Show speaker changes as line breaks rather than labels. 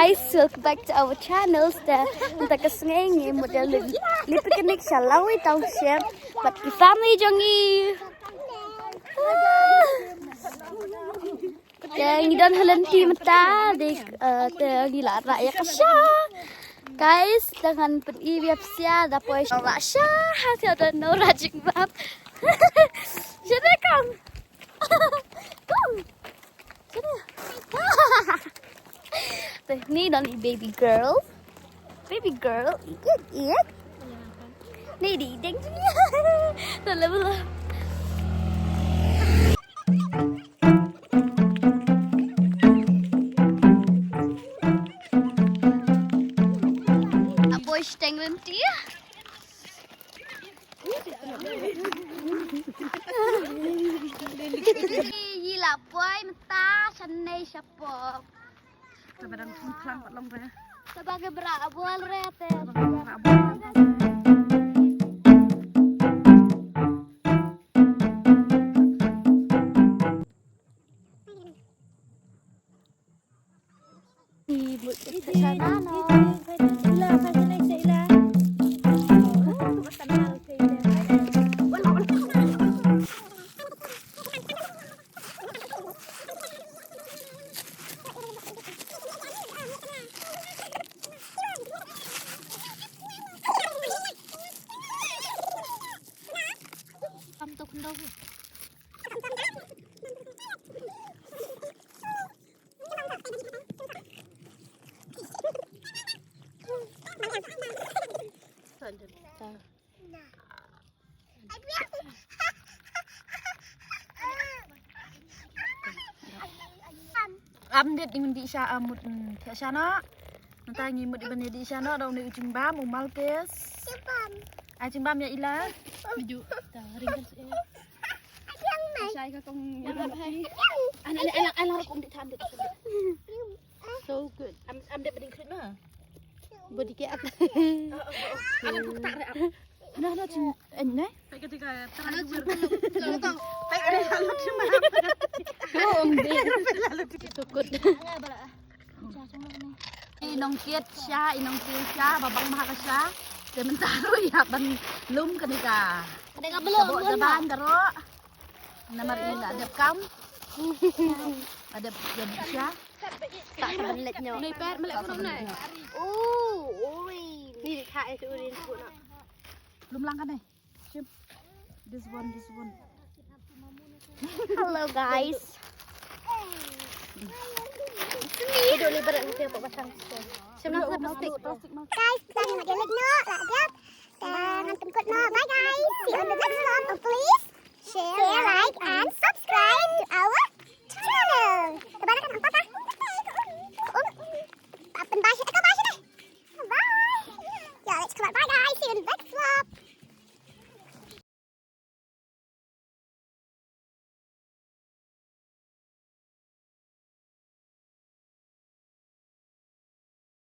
guys, welcome back to our channel. Kita kesengai model lipikanik sa Lawei township. But the family jongi. Yang dan halanti mata di dilara ya kasya. Guys, dengan pengibiap sia dapat rasya hasil dan no rajik bab. Jadi kang. Kang. Jadi. Ni doni baby girl. Baby girl, ikut. Ni di ding. Lalu. Aboy stenglen dia. Gila boy mata sanai siapa.
Sebagai klang patlong re.
Sebagai berabol rete. Ibu sana no. Ila kasih sa ila.
Amdet di siya amut siya na. Nantangi mo di siya na daw ni ujimbam umal pes. Ajimbam ya ila. Biju ringkan sa iya. Siya ka kung anak kung di tandet. So good. Amdet bading krit na. Body ke apa? Anak pun tak ada. Anak cuma ini. Baik ketika terlalu berlalu. Baik ada lalu cuma. Oh, lalu tukut. Inong kiat siya, inong kiat siya, babang mahal siya. Sementara ya ban lum ketika.
Ada belum?
Jaban karo. Nomor ini ada kam. Ada jadi siya.
Tak belet nyo.
Ni per melek kurang nai.
Oh, oi. Ni dikai tu urin pun nak.
Belum langkan nih. This one.
Hello guys. Duduk lebar nak siapa pasang. Sebenarnya plastik. Guys, kita nak jalan no, lah jangan temput no. Bye guys. See you on the next one. Please share, like, and